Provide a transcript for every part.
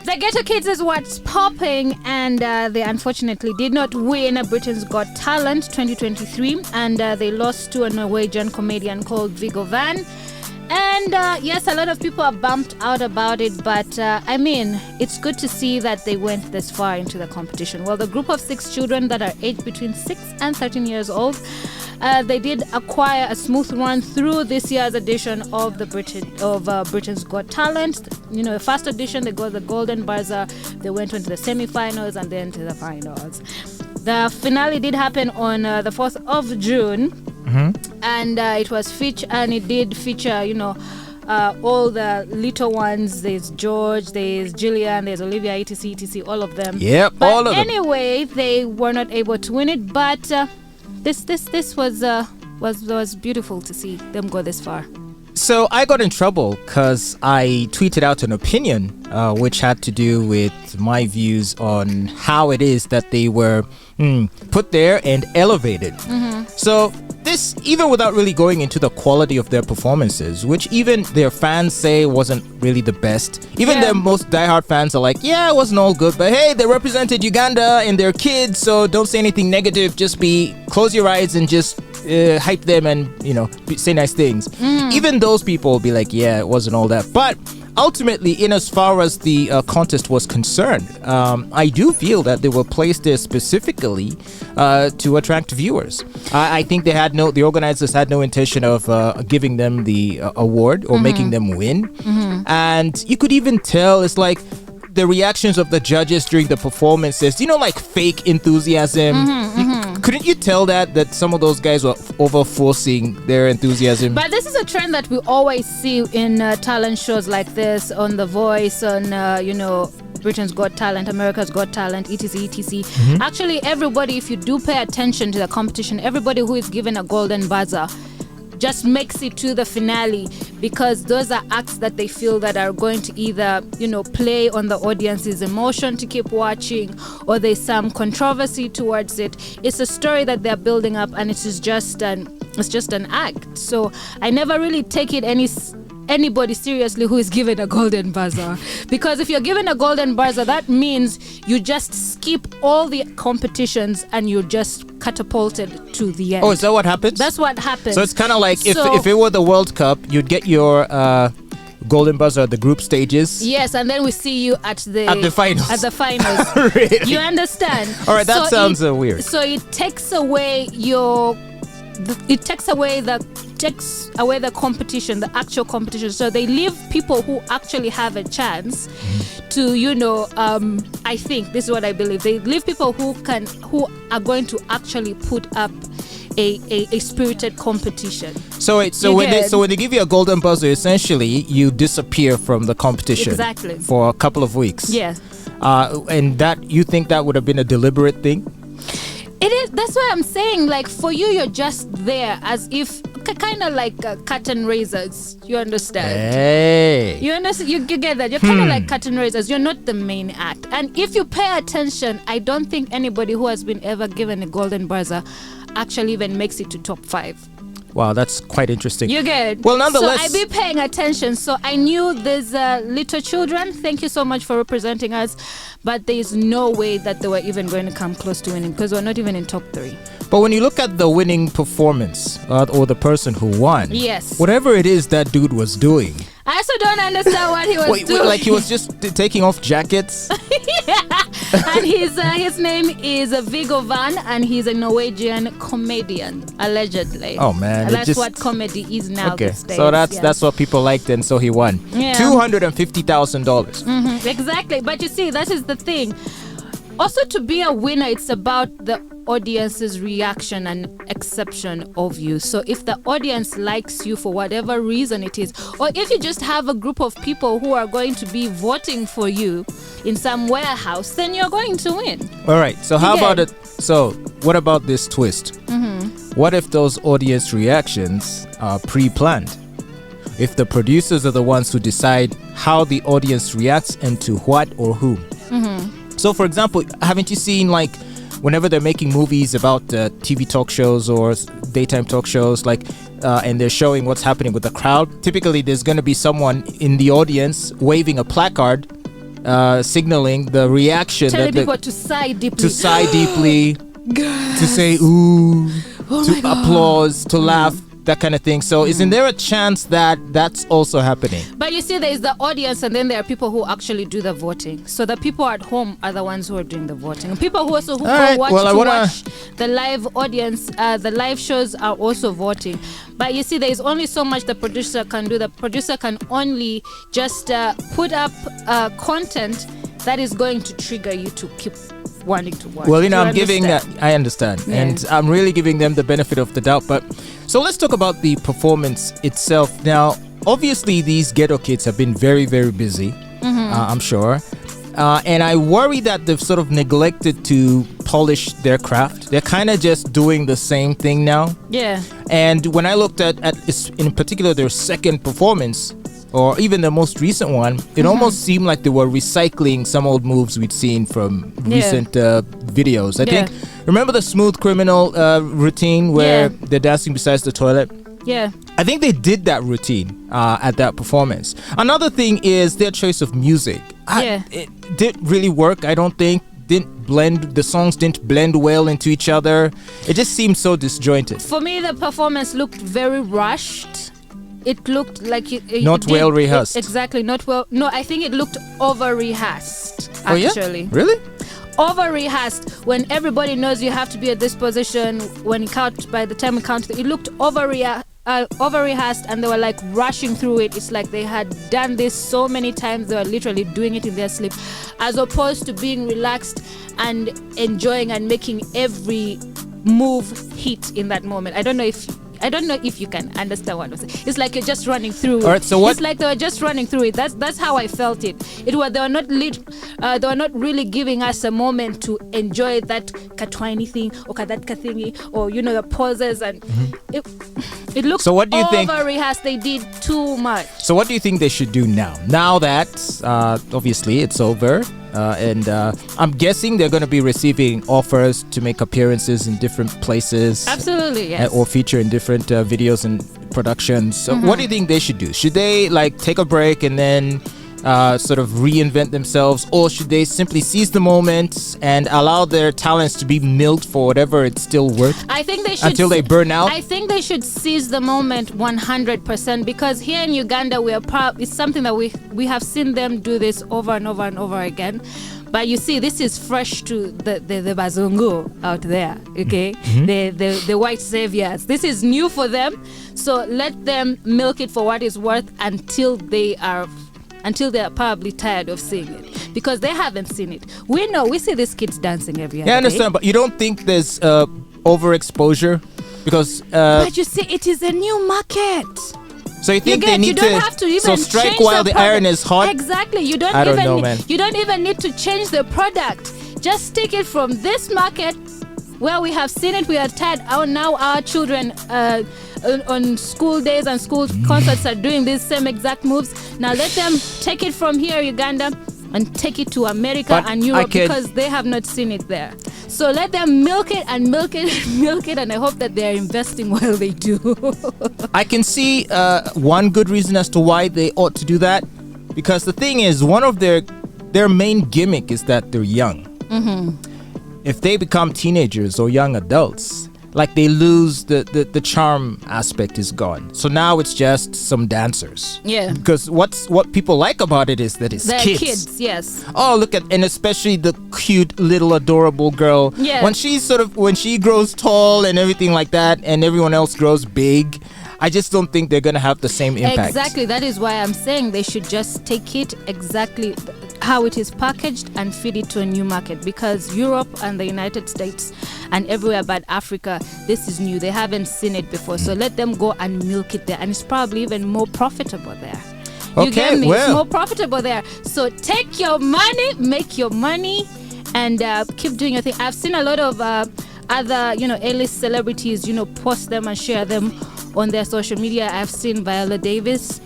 The Ghetto Kids is what's popping, and they unfortunately did not win Britain's Got Talent 2023, and they lost to a Norwegian comedian called Viggo Venn. And yes, a lot of people are bumped out about it, but I mean, it's good to see that they went this far into the competition. Well, the group of 6 children that are aged between 6 and 13 years old, they did acquire a smooth run through this year's edition of Britain's Got Talent. You know, the first edition, they got the golden buzzer. They went into the semi-finals and then to the finals. The finale did happen on the 4th of June. Mm-hmm. And it did feature, you know, all the little ones. There's George, there's Gillian, there's Olivia, etc., all of them. Yep, but all of them. Anyway, they were not able to win it, but this was beautiful to see them go this far. So I got in trouble because I tweeted out an opinion which had to do with my views on how it is that they were put there and elevated. Mm-hmm. So this, even without really going into the quality of their performances, which even their fans say wasn't really the best. Even their most diehard fans are like, yeah, it wasn't all good, but hey, they represented Uganda and their kids, so don't say anything negative. Just close your eyes and just hype them and, you know, say nice things. Even those people will be like, yeah, it wasn't all that. But ultimately, in as far as the contest was concerned, I do feel that they were placed there specifically to attract viewers. I think the organizers had no intention of giving them the award or making them win. And you could even tell it's like the reactions of the judges during the performances, you know, like fake enthusiasm. Couldn't you tell that some of those guys were over-forcing their enthusiasm? But this is a trend that we always see in talent shows like this, on The Voice, on, you know, Britain's Got Talent, America's Got Talent, etc. Actually, everybody, if you do pay attention to the competition, everybody who is given a golden buzzer just makes it to the finale, because those are acts that they feel that are going to either, you know, play on the audience's emotion to keep watching, or there's some controversy towards it. It's a story that they're building up, and it's just an act. So I never really take it anybody seriously who is given a golden buzzer, because if you're given a golden buzzer, that means you just skip all the competitions and you're just catapulted to the end. Oh, is that what happens? That's what happens. So it's kind of like if it were the World Cup, you'd get your golden buzzer at the group stages. Yes, and then we see you at the finals. At the finals. Really? You understand? All right, that sounds weird. So it takes away the competition, the actual competition. So they leave people who actually have a chance to, you know, I think this is what I believe. They leave people who are going to actually put up a spirited competition. So when they give you a golden buzzer, essentially you disappear from the competition. Exactly. For a couple of weeks. Yes. And that, you think that would have been a deliberate thing? It is. That's why I'm saying, like, for you, you're just there as if kind of like curtain raisers. You understand? Hey. You understand? You get that? You're kind of like curtain raisers. You're not the main act. And if you pay attention, I don't think anybody who has been ever given a golden buzzer actually even makes it to top 5. Wow, that's quite interesting. You get it? Well, nonetheless. So I be paying attention. So I knew there's little children. Thank you so much for representing us. But there is no way that they were even going to come close to winning, because we're not even in top 3. But when you look at the winning performance or the person who won, yes, whatever it is that dude was doing, I also don't understand what he was doing. Like he was just taking off jackets. Yeah. And his name is Viggo Venn, and he's a Norwegian comedian, allegedly. Oh man, and that's what comedy is now. Okay, these days. so that's what people liked, and so he won $250,000. Exactly, but you see, that is the thing. Also, to be a winner, it's about the audience's reaction and acceptance of you. So if the audience likes you for whatever reason it is, or if you just have a group of people who are going to be voting for you in some warehouse, then you're going to win. All right, so how about it? So what about this twist? What if those audience reactions are pre-planned? If the producers are the ones who decide how the audience reacts and to what or whom? So, for example, haven't you seen, like, whenever they're making movies about TV talk shows or daytime talk shows, like, and they're showing what's happening with the crowd, typically there's going to be someone in the audience waving a placard signaling the reaction Telling that people to sigh deeply. to sigh deeply, to say ooh, to applause, to laugh, that kind of thing. So isn't there a chance that that's also happening? But you see, there is the audience, and then there are people who actually do the voting. So the people at home are the ones who are doing the voting. And people who also watch the live audience, the live shows are also voting. But you see, there is only so much the producer can do. The producer can only just put up content that is going to trigger you to keep wanting to watch. Well, I'm giving that. I understand, and I'm really giving them the benefit of the doubt. But so let's talk about the performance itself. Now, obviously, these ghetto kids have been very, very busy. I'm sure, and I worry that they've sort of neglected to polish their craft. They're kind of just doing the same thing now. Yeah. And when I looked at in particular their second performance, or even the most recent one, it almost seemed like they were recycling some old moves we'd seen from recent videos. I think, remember the Smooth Criminal routine where they're dancing beside the toilet? Yeah. I think they did that routine at that performance. Another thing is their choice of music. It didn't really work, I don't think. The songs didn't blend well into each other. It just seemed so disjointed. For me, the performance looked very rushed. It looked like not well rehearsed. Exactly, not well. No, I think it looked over rehearsed. Actually, really? Over rehearsed. When everybody knows you have to be at this position, when you count, by the time we count, it looked over rehearsed, and they were like rushing through it. It's like they had done this so many times. They were literally doing it in their sleep, as opposed to being relaxed and enjoying and making every move hit in that moment. I don't know if you can understand what I'm saying. It's like you're just running through. All right, so what? It's like they were just running through it. That's how I felt it. They were not really giving us a moment to enjoy that katwaini thing or kadatka thingy, or the pauses, and it looks so what do you think? Over rehearsed. They did too much. So what do you think they should do now? Now that obviously it's over, and I'm guessing they're going to be receiving offers to make appearances in different places. Absolutely, yes. Or feature in different videos and productions. So what do you think they should do? Should they take a break and then sort of reinvent themselves, or should they simply seize the moment and allow their talents to be milked for whatever it's still worth? I think they should until they burn out. I think they should seize the moment 100%, because here in Uganda it's something that we have seen them do this over and over and over again. But you see, this is fresh to the Bazungu out there, okay? The white saviors. This is new for them. So let them milk it for what it's worth until they are probably tired of seeing it, because they haven't seen it. We see these kids dancing every other day. I understand, but you don't think there's overexposure? Because but you see, it is a new market. So you think they need you don't have to even strike change while the iron is hot? Exactly. You don't even need to change the product. Just take it from this market where we have seen it. We are tired. Now our children on school days and school concerts are doing these same exact moves. Now let them take it from here, Uganda, and take it to America and Europe, because they have not seen it there. So let them milk it and milk it and milk it, and I hope that they are investing while they do. I can see one good reason as to why they ought to do that, because the thing is, one of their main gimmick is that they're young. If they become teenagers or young adults, they lose the charm aspect is gone. So now it's just some dancers. Yeah. Because what people like about it is that they're kids. Yes. Oh, and especially the cute little adorable girl. Yeah. When she grows tall and everything like that, and everyone else grows big, I just don't think they're going to have the same impact. Exactly. That is why I'm saying they should just take it exactly how it is packaged and feed it to a new market, because Europe and the United States and everywhere but Africa, this is new. They haven't seen it before. So let them go and milk it there. And it's probably even more profitable there. You get me? It's more profitable there. So take your money, make your money, and keep doing your thing. I've seen a lot of other, A-list celebrities, post them and share them on their social media. I've seen Viola Davis.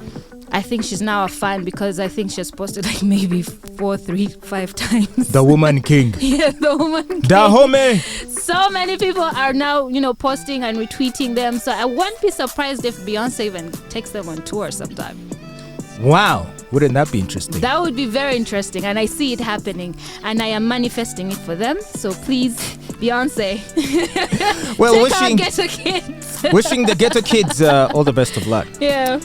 I think she's now a fan, because I think she has posted maybe 4, 3, 5 times. The woman king. Yeah, the woman king. The homie. So many people are now, posting and retweeting them. So I won't be surprised if Beyonce even takes them on tour sometime. Wow. Wouldn't that be interesting? That would be very interesting, and I see it happening, and I am manifesting it for them. So please, Beyonce, Well, take our Ghetto Kids. wishing the Ghetto Kids all the best of luck. Yeah.